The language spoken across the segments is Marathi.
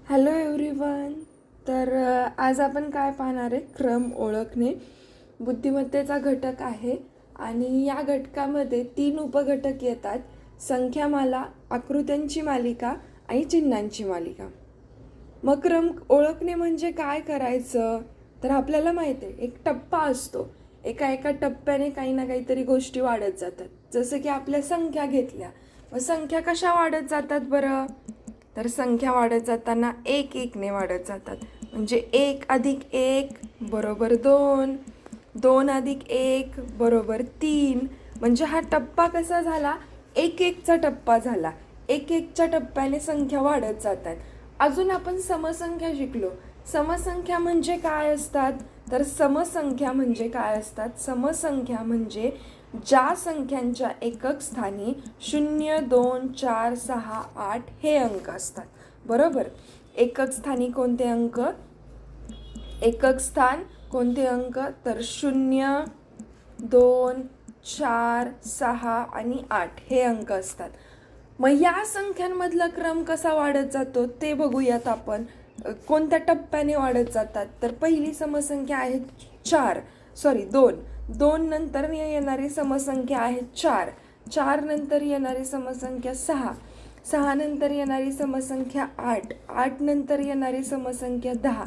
Hello everyone. आज आपण काय पाहणार आहे? क्रम ओळखणे बुद्धिमत्तेचा घटक आहे आणि या घटकामध्ये 3 उपघटक येतात: संख्यामाला, आकृत्यांची मालिका आणि चिन्हांची मालिका. मग क्रम ओळखणे म्हणजे काय करायचं? तर आपल्याला माहिती आहे, एक टप्पा असतो. एका एका टप्प्याने काही ना काहीतरी गोष्टी वाढत जातात. जसं की आपल्या संख्या घेतल्या, मग संख्या कशा वाढत जातात बरं? तर संख्या वाढत जाताना एक एकने वाढत जातात. म्हणजे 1 + 1 बरोबर 2, 2 + 1 बरोबर 3. म्हणजे हा टप्पा कसा झाला? एक एकचा टप्पा झाला. एक एकच्या टप्प्याने संख्या वाढत जातात. अजून आपण समसंख्या शिकलो. समसंख्या म्हणजे काय असतात? तर समसंख्या म्हणजे काय असतात? समसंख्या म्हणजे ज्या संख्यांच्या एकक स्थानी 0, 2, 4, 6, 8 हे अंक असतात. बरोबर. एकक स्थानी कोणते अंक? एकक स्थान कोणते अंक? तर 0, 2, 4, 6 आणि 8 हे अंक असतात. मग या संख्यांमधला क्रम कसा वाढत जातो ते बघूयात आपण. कोणत्या टप्प्याने वाढत जातात? तर पहिली समसंख्या आहे 2. 2 नंतर येणारी समसंख्या आहे 4. 4 नंतर येणारी समसंख्या 6. 6 नंतर येणारी समसंख्या 8. 8 नंतर येणारी समसंख्या 10.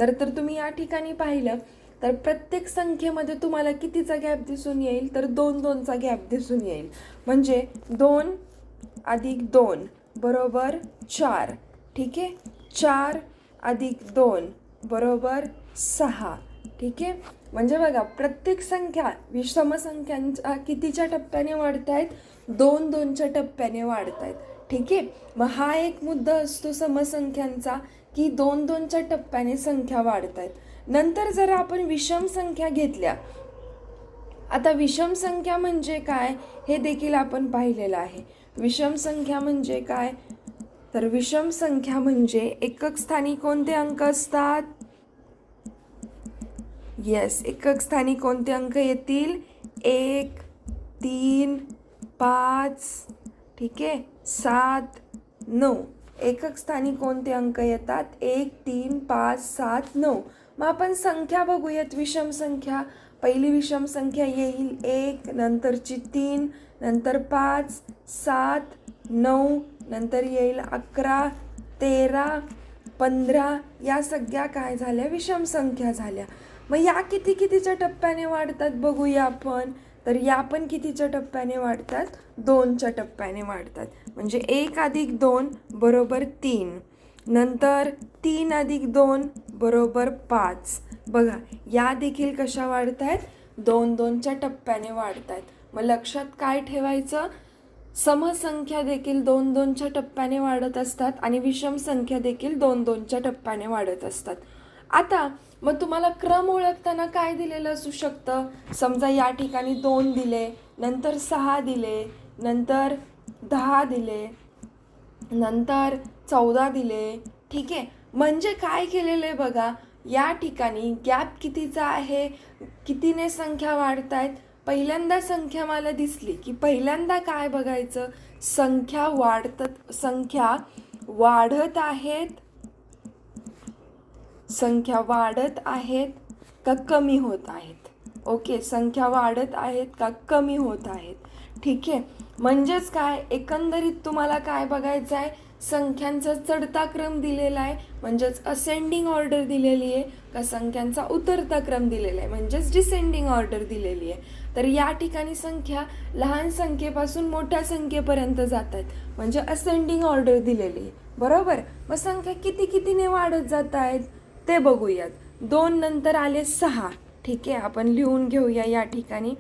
तर तुम्ही या ठिकाणी पाहिलं तर प्रत्येक संख्येमध्ये तुम्हाला कितीचा गॅप दिसून येईल? तर 2-2चा गॅप दिसून येईल. म्हणजे 2 + 2 बरोबर 4. ठीक आहे. 4 + 2 बरोबर 6. ठीक आहे. म्हणजे बघा, प्रत्येक संख्या विषमसंख्यांच्या कितीच्या टप्प्याने वाढत आहेत? 2-2च्या टप्प्याने वाढत आहेत. ठीक आहे. मग हा एक मुद्दा असतो समसंख्यांचा, की 2-2च्या टप्प्याने संख्या वाढत आहेत. नंतर जर आपण विषम संख्या घेतल्या, आता विषम संख्या म्हणजे काय हे देखील आपण पाहिलेलं आहे. विषम संख्या म्हणजे काय? तर विषम संख्या म्हणजे एकक स्थानी कोणते अंक असतात? येस, एकक स्थानी कोणते अंक येतील? 1, 3, 5, ठीक आहे, 7, 9. एकक स्थानी कोणते अंक येतात? 1, 3, 5, 7, 9. मग आपण संख्या बघूयात. विषम संख्या, पहिली विषम संख्या येईल 1, नंतरची 3, नंतर 5, 7, 9, नंतर येईल 11, 13, 15. या सगळ्या काय झाल्या? विषम संख्या झाल्या. मग या कितीच्या टप्प्याने वाढतात बघूया आपण. तर या पण कितीच्या टप्प्याने वाढतात? 2च्या टप्प्याने वाढतात. म्हणजे 1 + 2 बरोबर 3. नंतर 3 + 2 बरोबर 5. बघा, या देखील कशा वाढत आहेत? 2-2च्या टप्प्याने वाढत आहेत. मग लक्षात काय ठेवायचं? समसंख्या देखील 2-2च्या टप्प्याने वाढत असतात आणि विषम संख्या देखील 2-2च्या टप्प्याने वाढत असतात. आता मग तुम्हाला क्रम ओळखताना काय दिलेलं असू शकतं? समजा या ठिकाणी 2 दिले, नंतर 6 दिले, नंतर 10 दिले, नंतर 14 दिले. ठीक आहे. म्हणजे काय केलेलं आहे बघा, या ठिकाणी गॅप कितीचा आहे? कितीने संख्या वाढत आहेत? पहिल्यांदा संख्या मला दिसली की पहिल्यांदा काय बघायचं? संख्या वाढत आहेत, संख्या वाढत आहेत का कमी होत आहेत? ओके, संख्या वाढत आहेत का कमी होत आहेत? ठीक आहे. म्हणजेच काय, एकंदरीत तुम्हाला काय बघायचं आहे? संख्यांचा चढता क्रम दिलेला आहे म्हणजेच असेंडिंग ऑर्डर दिलेली आहे, का संख्यांचा उतरता क्रम दिलेला आहे म्हणजेच डिसेंडिंग ऑर्डर दिलेली आहे. तर या ठिकाणी संख्या लहान संख्येपासून मोठ्या संख्येपर्यंत जात आहेत म्हणजे असेंडिंग ऑर्डर दिलेली आहे. बरोबर. मग संख्या कितीने वाढत जात आहेत ते बघूयात. 2 नंतर आले 6. ठीक आहे, आपण लिहून घेऊया या ठिकाणी.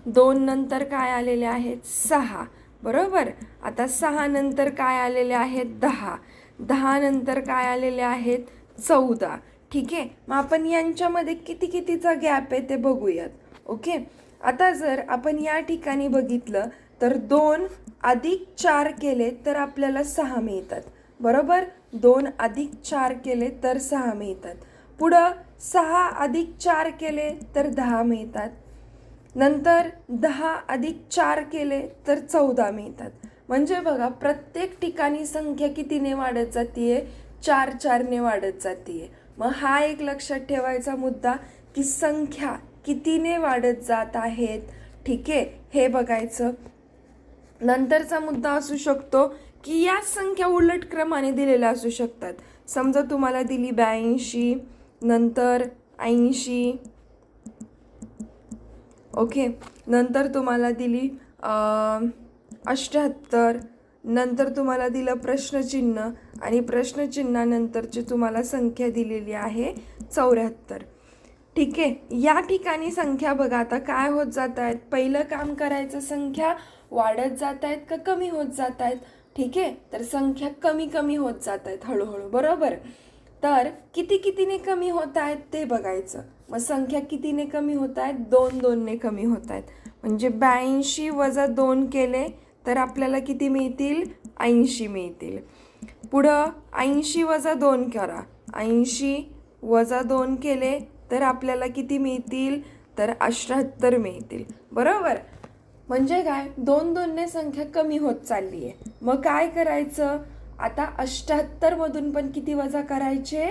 2 नंतर काय आलेले आहेत? 6. बरोबर. आता 6 नंतर काय आलेले आहेत? 10. 10 नंतर काय आलेले आहेत? 14. ठीक आहे. मग आपण यांच्यामध्ये कितीचा गॅप आहे ते बघूयात. ओके. आता जर आपण या ठिकाणी बघितलं तर 2 + 4 केले तर आपल्याला 6 मिळतात. बरोबर. 2 + 4 केले तर 6 मिळतात. पुढं 6 + 4 केले तर 10 मिळतात. नंतर 10 + 4 केले तर 14 मिळतात. म्हणजे बघा, प्रत्येक ठिकाणी संख्या कितीने वाढत जाते? 4 4ने वाढत जाते. मग हा एक लक्षात ठेवायचा मुद्दा की संख्या कितीने वाढत जात आहेत. ठीक आहे, हे बघायचं. नंतरचा मुद्दा असू शकतो की या संख्या उलट क्रमाने दिलेल्या असू शकतात. समजा तुम्हाला दिली 82, नंतर 80, ओके, नंतर तुम्हाला दिली 78, नंतर तुम्हाला दिलं प्रश्नचिन्ह आणि प्रश्नचिन्हानंतरची तुम्हाला संख्या दिलेली आहे 74. ठीक आहे, या ठिकाणी संख्या बघा आता काय होत जात आहेत. पहिलं काम करायचं, संख्या वाढत जात आहेत का कमी होत जात आहेत. ठीक आहे, तर संख्या कमी कमी होत जात आहेत हळूहळू, बरोबर. तर कितीने कमी होत आहेत ते बघायचं. मग संख्या कितीने कमी होत आहेत, 2 2ने कमी होत आहेत. म्हणजे 82 वजा 2 केले तर आपल्याला किती मिळतील, 80 मिळतील. पुढं 80 वजा 2 करा, 80 वजा 2 केले तर आपल्याला किती मिळतील, तर 78 मिळतील, बरोबर. म्हणजे काय, 2 2ने संख्या कमी होत चालली आहे. मग काय करायचं, आता 78 मधून पण किती वजा करायचे,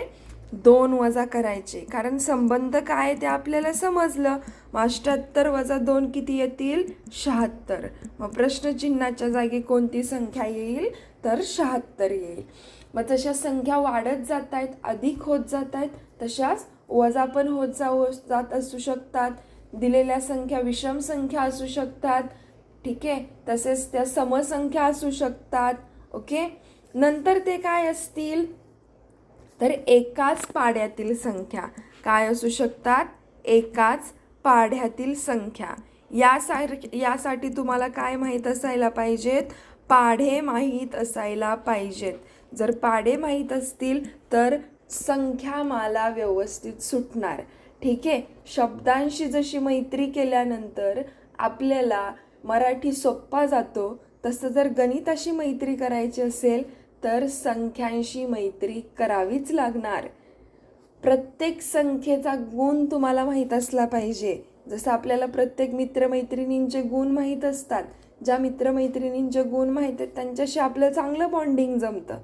2 वजा करायचे. कारण संबंध काय ते आपल्याला समजलं. मग 78 वजा 2 किती येतील, 76. मग प्रश्नचिन्हाच्या जागी कोणती संख्या येईल, तर 76 येईल. मग तशा संख्या वाढत जात आहेत, अधिक होत जात आहेत, तशाच वजा पण होत जात असू शकतात. दिलेल्या संख्या विषम संख्या असू शकतात. ठीक आहे, तसेच त्या समसंख्या असू शकतात. ओके, नंतर ते काय असतील, तर एकाच पाढ्यातील संख्या काय असू शकतात, एकाच पाढ्यातील संख्या. यासाठी तुम्हाला काय माहीत असायला पाहिजेत, पाढे माहीत असायला पाहिजेत. जर पाढे माहीत असतील तर संख्यामाला व्यवस्थित सुटणार. ठीक आहे, शब्दांशी जशी मैत्री केल्यानंतर आपल्याला मराठी सोप्पा जातो, तसं जर गणिताशी मैत्री करायची असेल तर संख्यांशी मैत्री करावीच लागणार. प्रत्येक संख्येचा गुण तुम्हाला माहीत असला पाहिजे. जसं आपल्याला प्रत्येक मित्रमैत्रिणींचे गुण माहीत असतात. ज्या मित्रमैत्रिणींचे गुण माहीत आहेत त्यांच्याशी आपलं चांगलं बॉन्डिंग जमतं,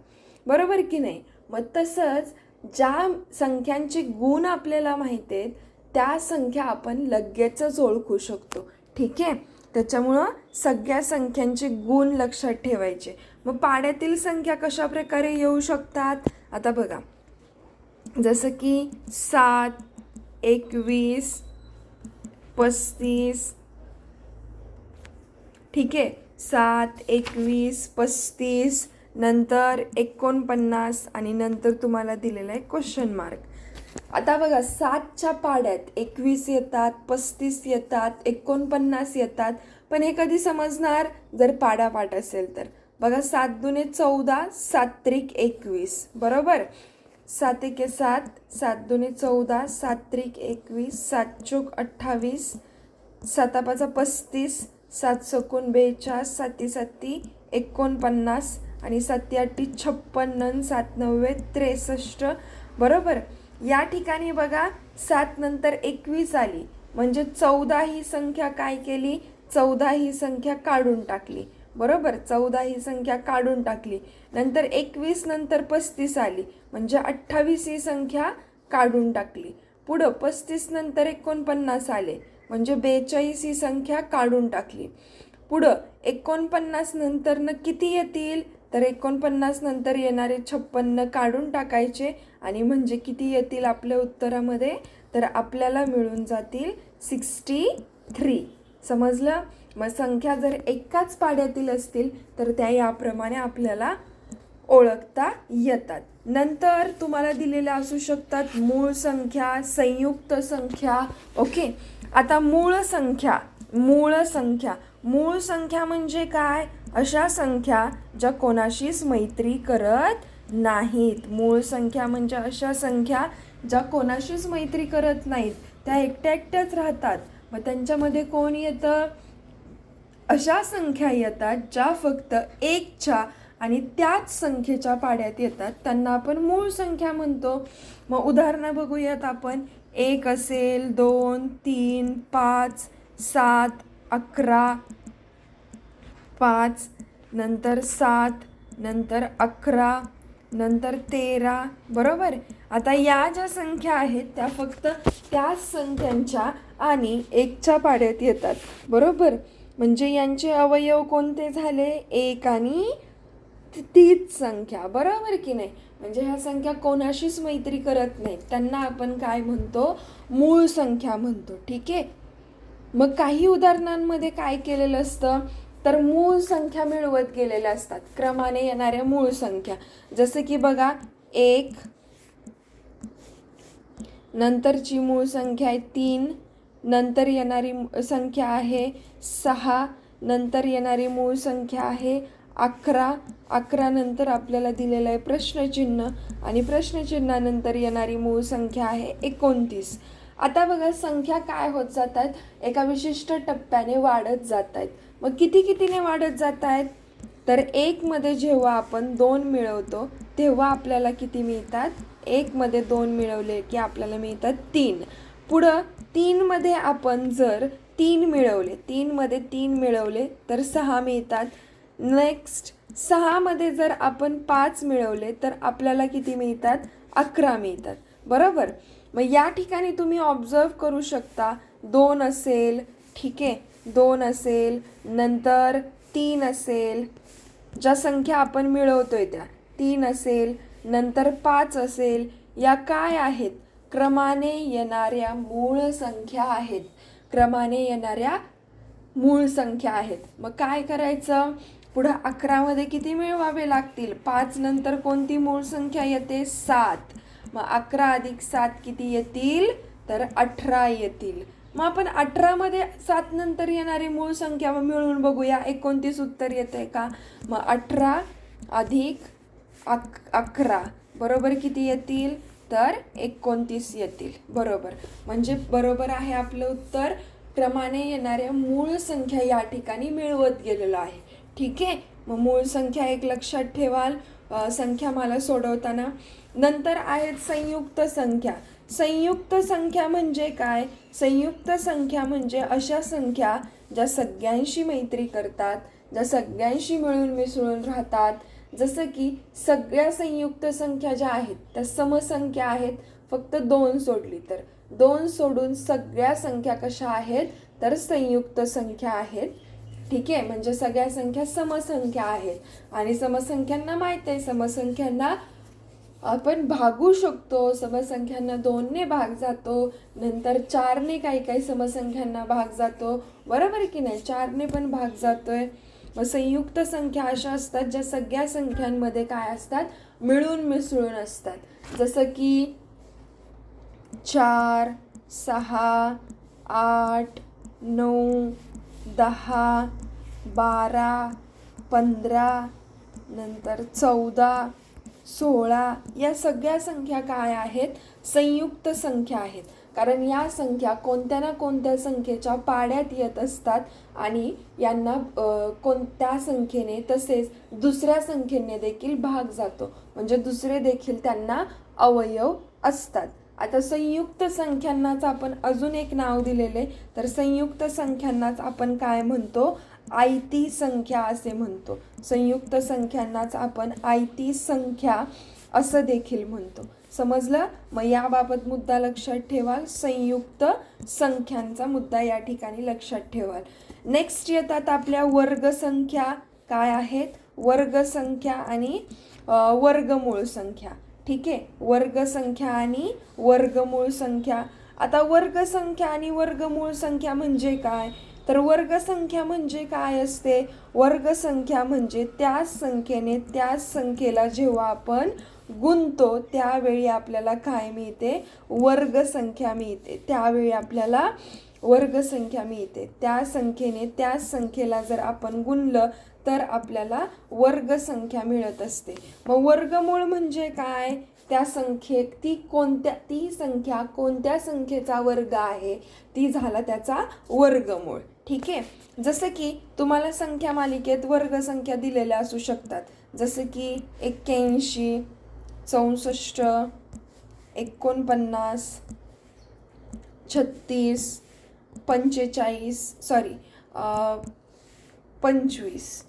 बरोबर की नाही. मग तसंच ज्या संख्यांचे गुण आपल्याला माहीत आहेत त्या संख्या आपण लगेचच ओळखू शकतो. ठीक आहे, त्याच्यामुळं सगळ्या संख्यांचे गुण लक्षात ठेवायचे. मग पाढ्यातील संख्या कशा प्रकारे येऊ शकतात, आता बघा. जसं की 7, 21, 35. ठीक आहे, 7, 21, 35, नंतर 49 आणि नंतर तुम्हाला दिलेला आहे क्वेश्चन मार्क. आता बघा, 7च्या पाढ्यात 21 येतात, 35 येतात, 49 येतात. पण हे कधी समजणार, जर पाढापाठ असेल तर. बघा, 7 दुने 14, 7 त्रिक 21, बरोबर. 7 एके 7, 7 दुने 14, 7 त्रिक 21, 7 चोक 28, 7 पाचा 35, 7 सकून 42, 7 7 49 आणि 7 8 56, 7 9 63, बरोबर. या ठिकाणी बघा, 7 नंतर 21 आली म्हणजे 14 ही संख्या काय केली, 14 ही संख्या काढून टाकली, बरोबर. 14 ही संख्या काढून टाकली. नंतर 21 नंतर 35 आली म्हणजे 28 ही संख्या काढून टाकली. पुढं 35 नंतर 49 आले म्हणजे 42 ही संख्या काढून टाकली. पुढं 49 नंतर किती येतील, तर 49 नंतर येणारे 56 काढून टाकायचे आणि म्हणजे किती येतील आपल्या उत्तरामध्ये, तर आपल्याला मिळून जातील 63. समजलं. मग संख्या जर एकाच पाढ्यातील असतील तर त्या याप्रमाणे आपल्याला ओळखता येतात. नंतर तुम्हाला दिलेल्या असू शकतात मूळ संख्या, संयुक्त संख्या. ओके, आता मूळ संख्या म्हणजे काय, अशा संख्या ज्या कोणाशीच मैत्री करत नाहीत. मूळ संख्या म्हणजे अशा संख्या ज्या कोणाशीच मैत्री करत नाहीत, त्या एकट्या एकट्याच राहतात. मग त्यांच्यामध्ये कोण येतं, अशा संख्या येतात ज्या फक्त 1च्या आणि त्याच संख्येच्या पाढ्यात येतात, त्यांना आपण मूळ संख्या म्हणतो. मग उदाहरणं बघूयात आपण. 1 असेल, 2, 3, 5, 7, 11, 5, नंतर 7, नंतर 11, नंतर 13, बरोबर. आता या ज्या संख्या आहेत त्या फक्त त्याच संख्यांच्या आणि एकच्या पाड्यात येतात, बरोबर. म्हणजे यांचे अवयव कोणते झाले? एक आणि तीच संख्या, बरोबर की नाही. म्हणजे ह्या संख्या कोणाशीच मैत्री करत नाहीत, त्यांना आपण काय म्हणतो? मूळ संख्या म्हणतो, ठीक आहे. मग काही उदाहरणांमध्ये काय केलेलं असतं, तर मूळ संख्या मिळवत गेलेल्या असतात, क्रमाने येणाऱ्या मूळ संख्या. जसं की बघा, 1, नंतरची मूळ संख्या आहे 3, नंतर येणारी संख्या आहे 6, नंतर येणारी मूळ संख्या आहे 11, 11 नंतर आपल्याला दिलेलं आहे प्रश्नचिन्ह आणि प्रश्नचिन्हानंतर येणारी मूळ संख्या आहे 29. आता बघा, संख्या काय होत जातात, एका विशिष्ट टप्प्याने वाढत जात आहेत. मग कितीने वाढत जात आहेत? तर 1 मध्ये जेव्हा आपण 2 मिळवतो तेव्हा आपल्याला किती मिळतात? 1 मध्ये 2 मिळवले की आपल्याला मिळतात 3. पुढं 3 मध्ये आपण जर 3 मिळवले, 3 मध्ये 3 मिळवले तर 6 मिळतात. नेक्स्ट 6 मध्ये जर आपण 5 मिळवले तर आपल्याला किती मिळतात? 11 मिळतात, बरोबर. मग या ठिकाणी तुम्ही ऑब्झर्व करू शकता, 2 असेल, ठीक आहे, 2 असेल, नंतर 3 असेल, ज्या संख्या आपण मिळवतोय त्या 3 असेल, नंतर 5 असेल, या काय आहेत? क्रमाने येणाऱ्या मूळ संख्या आहेत, क्रमाने येणाऱ्या मूळ संख्या आहेत. मग काय करायचं? पुढं 11 मध्ये किती मिळवावे लागतील? 5 नंतर कोणती मूळ संख्या येते? 7. मग 11 अधिक 7 किती येतील? तर 18 येतील. मग आपण 18 मध्ये 7 नंतर येणारी मूळ संख्या मिळवून बघूया, 29 उत्तर येते का? मग 18 अधिक 11 बरोबर किती येतील? तर 29 येतील, बरोबर. म्हणजे बरोबर आहे आपलं उत्तर. क्रमाने येणाऱ्या मूळ संख्या या ठिकाणी मिळवत गेलेलो आहे, ठीक आहे. मग मूळ संख्या एक लक्षात ठेवाल संख्यामाला सोडवताना. नंतर आहेत संयुक्त संख्या. संयुक्त संख्या म्हणजे काय? संयुक्त संख्या म्हणजे अशा संख्या ज्या सगळ्यांशी मैत्री करतात, ज्या सगळ्यांशी मिळून मिसळून राहतात. जसं की सगळ्या संयुक्त संख्या ज्या आहेत त्या समसंख्या आहेत, फक्त 2 सोडली तर. 2 सोडून सगळ्या संख्या कशा आहेत? तर संयुक्त संख्या आहेत, ठीक आहे. म्हणजे सगळ्या संख्या समसंख्या आहेत आणि समसंख्यांना माहीत आहे, समसंख्यांना आपण भागू शकतो. समसंख्यांना 2 ने भाग जातो, नंतर 4 ने काही समसंख्यांना भाग जातो, बरोबर आहे की नाही. 4 ने पण भाग जातोय. मग संयुक्त संख्या अशा असतात ज्या सगळ्या संख्यांमध्ये काय असतात? मिळून मिसळून असतात. जसं की 4, 6, 8, 9, 10, 12, 15, नंतर 14, 16, या सगळ्या संख्या काय आहेत? संयुक्त संख्या आहेत. कारण या संख्या कोणत्या ना कोणत्या संख्येच्या पाड्यात येत असतात आणि यांना कोणत्या संख्येने तसेच दुसऱ्या संख्येने देखील भाग जातो, म्हणजे दुसरे देखील त्यांना अवयव असतात. आता संयुक्त संख्यांनाच आपण अजून एक नाव दिलेले, तर संयुक्त संख्यांनाच आपण काय म्हणतो? आयती संख्या असे म्हणतो. संयुक्त संख्यांनाच आपण आयती संख्या असं देखील म्हणतो, समजलं. मग याबाबत मुद्दा लक्षात ठेवाल, संयुक्त संख्यांचा मुद्दा या ठिकाणी लक्षात ठेवाल. नेक्स्ट येतात आपल्या वर्गसंख्या. काय आहेत? वर्गसंख्या आणि वर्गमूळ संख्या, ठीक आहे. वर्गसंख्या आणि वर्गमूळ संख्या. आता वर्गसंख्या आणि वर्गमूळ संख्या म्हणजे काय? तर वर्गसंख्या म्हणजे काय असते? वर्गसंख्या म्हणजे त्याच संख्येने त्याच संख्येला जेव्हा आपण गुणतो त्यावेळी आपल्याला काय मिळते? वर्गसंख्या मिळते. त्यावेळी आपल्याला वर्गसंख्या मिळते. त्या संख्येने त्याच संख्येला जर आपण गुणलं तर आपल्याला वर्गसंख्या मिळत असते. मग वर्गमूळ म्हणजे काय? त्या ती संख्या कोणत्या संख्येचा वर्ग आहे ती झाला त्याचा वर्गमूळ, ठीक आहे. जसं की तुम्हाला संख्या मालिकेत वर्गसंख्या दिलेल्या असू शकतात, जसं की 81, 64, 49, 36, 45, 25,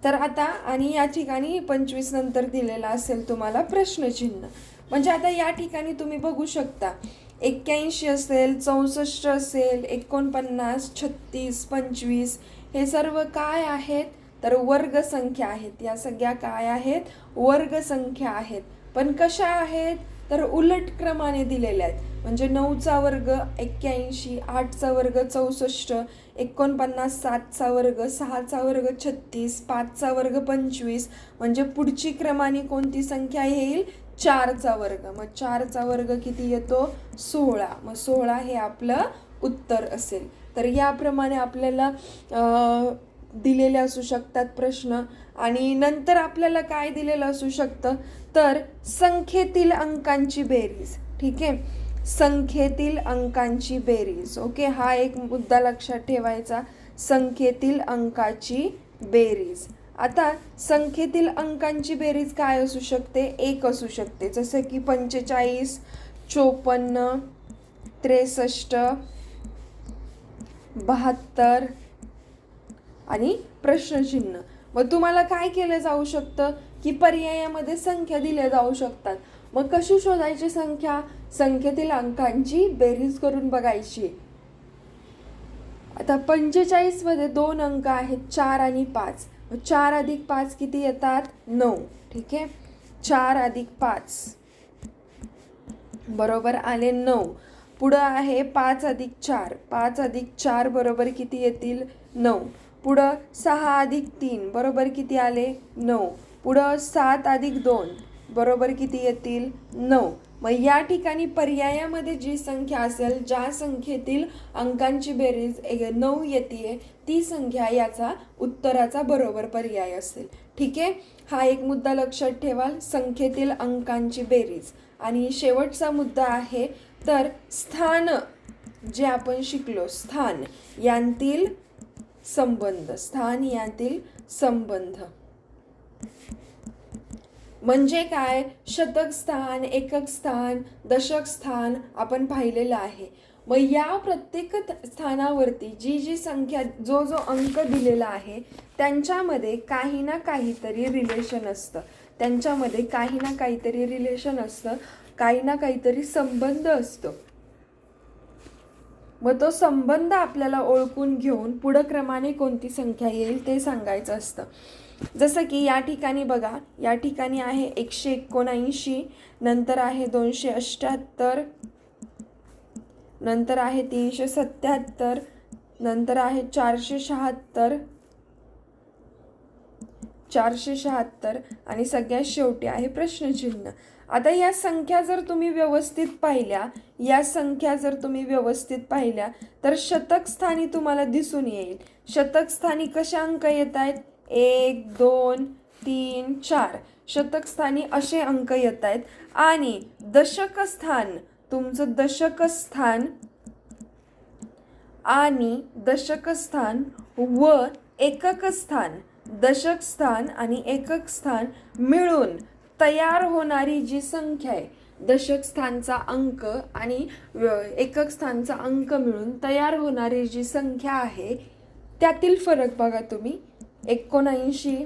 तर आता आणि या ठिकाणी 25 नंतर दिलेला असेल तुम्हाला प्रश्नचिन्ह. म्हणजे आता या ठिकाणी तुम्ही बघू शकता 81 असेल, 64 असेल, 49, 36, 25 हे सर्व काय आहेत तर वर्गसंख्या आहेत. या सगळ्या काय आहेत वर्गसंख्या आहेत. पण कशा आहेत तर उलट क्रमाने दिलेल्या आहेत. म्हणजे 9चा वर्ग 81, 8चा वर्ग 64, 49, 7चा वर्ग 6चा वर्ग 36, 5चा वर्ग 25. म्हणजे पुढची क्रमाने कोणती संख्या येईल 4चा वर्ग. मग 4चा वर्ग किती येतो 16. मग 16 हे आपलं उत्तर असेल. तर याप्रमाणे आपल्याला दिलेले असू शकतात प्रश्न. आणि नंतर आपल्याला काय दिलेलं असू शकतं तर संख्येतील अंकांची बेरीज. ठीक आहे, संख्येतील अंकांची बेरीज. ओके, हा एक मुद्दा लक्षात ठेवायचा, संख्येतील अंकाची बेरीज. आता संख्येतील अंकांची बेरीज काय असू शकते 1 असू शकते. जसं की 45, 54, 63, 72 आणि प्रश्नचिन्ह. मग तुम्हाला काय केलं जाऊ शकतं की पर्यायामध्ये संख्या दिल्या जाऊ शकतात. मग कशी शोधायची संख्या, संख्येतील अंकांची बेरीज करून बघायची. आता 45 मध्ये 2 अंक आहेत 4 आणि 5. 4 अधिक 5 किती येतात 9. ठीक आहे, 4 अधिक 5 बरोबर आले 9. पुढं आहे 5 अधिक 4, 5 अधिक 4 बरोबर किती येतील 9. पुढं 6 अधिक 3 बरोबर किती आले 9. पुढं 7 अधिक 2 बरोबर किती येतील 9. मग या ठिकाणी पर्यायामध्ये जी संख्या असेल, ज्या संख्येतील अंकांची बेरीज 9 येते, ती संख्या याचा उत्तराचा बरोबर पर्याय असेल. ठीक आहे, हा एक मुद्दा लक्षात ठेवाल, संख्येतील अंकांची बेरीज. आणि शेवटचा मुद्दा आहे तर स्थान, जे आपण शिकलो स्थान यांतील संबंध. स्थान यांतील संबंध म्हणजे काय, शतक स्थान, एकक स्थान, दशक स्थान आपण पाहिलेलं आहे. मग या प्रत्येक स्थानावरती जी जी संख्या, जो जो अंक दिलेला आहे त्यांच्यामध्ये काही ना काहीतरी रिलेशन असतं. त्यांच्यामध्ये काही ना काहीतरी रिलेशन असतं, काही ना काहीतरी संबंध असतो. मग तो संबंध आपल्याला ओळखून घेऊन पुढं क्रमाने कोणती संख्या येईल ते सांगायचं असतं. जसं की या ठिकाणी बघा, या ठिकाणी आहे 179, नंतर आहे 278, नंतर आहे 377, नंतर आहे 476 आणि सगळ्यात शेवटी आहे प्रश्नचिन्ह. आता या संख्या जर तुम्ही व्यवस्थित पाहिल्या, तर शतक स्थानी तुम्हाला दिसून येईल. शतक स्थानी कशा अंक येत आहेत 1, 2, 3, 4 शतक स्थानी असे अंक येत आहेत. आणि दशक स्थान, तुमचं दशक स्थान आणि दशक स्थान व एकक स्थान, दशक स्थान आणि एकक स्थान मिळून तयार होणारी जी संख्या आहे, दशक स्थानचा अंक आणि एकक स्थानचा अंक मिळून तयार होणारी जी संख्या आहे त्यातील फरक बघा तुम्ही. 79,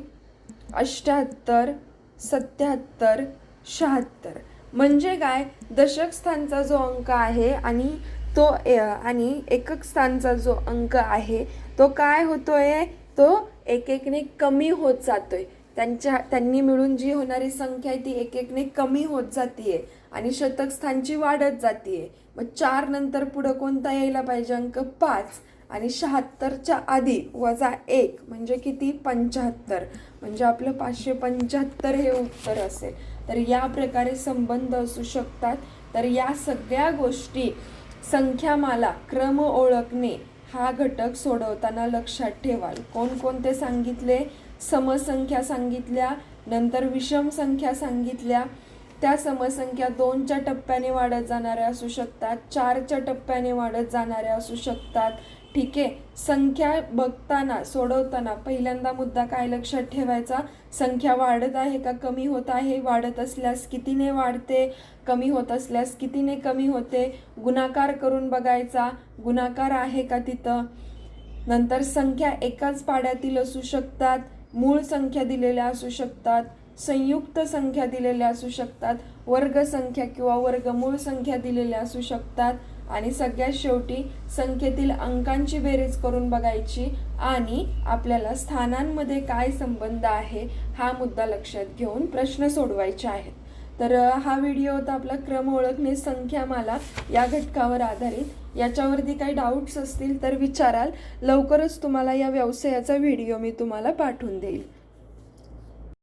78, 77, 76 म्हणजे काय, दशक स्थानचा जो अंक आहे आणि तो आणि एकक स्थानचा जो अंक आहे तो काय होतोय, तो एक-एकने कमी होत जातोय. त्यांनी मिळून जी होणारी संख्या आहे ती एक-एकने कमी होत जातीये आणि शतक स्थानची वाढत जातीये. मग 4 नंतर पुढं कोणता यायला पाहिजे अंक 5 आणि 76च्या आधी वजा 1 म्हणजे किती 75. म्हणजे आपलं 575 हे उत्तर असेल. तर या प्रकारे संबंध असू शकतात. तर या सगळ्या गोष्टी संख्यामाला क्रम ओळखणे हा घटक सोडवताना लक्षात ठेवाल. कोणकोणते सांगितले, समसंख्या सांगितल्या, नंतर विषम संख्या सांगितल्या. त्या समसंख्या 2च्या टप्प्याने वाढत जाणाऱ्या असू शकतात, 4च्या टप्प्याने वाढत जाणाऱ्या असू शकतात. ठीक आहे, संख्या बघताना सोडवताना पहिल्यांदा मुद्दा काय लक्षात ठेवायचा, संख्या वाढत आहे का कमी होत आहे, वाढत असल्यास कितीने वाढते, कमी होत असल्यास कितीने कमी होते. गुणाकार करून बघायचा, गुणाकार आहे का तिथं. नंतर संख्या एकाच पाड्यातील असू शकतात मूळ संख्या दिलेल्या असू शकतात, संयुक्त संख्या दिलेल्या असू शकतात, वर्ग संख्या किंवा वर्गमूळ संख्या दिलेल्या असू शकतात आणि सगळ्यात शेवटी संख्येतील अंकांची बेरीज करून बघायची आणि आपल्याला स्थानांमध्ये काय संबंध आहे हा मुद्दा लक्षात घेऊन प्रश्न सोडवायचे आहेत. तर हा व्हिडिओ होता आपला क्रम ओळखणे संख्यामाला या घटकावर आधारित. याच्यावरती काही डाऊट्स असतील तर विचाराल. लवकरच तुम्हाला या व्यवसायाचा व्हिडिओ मी तुम्हाला पाठवून देईल.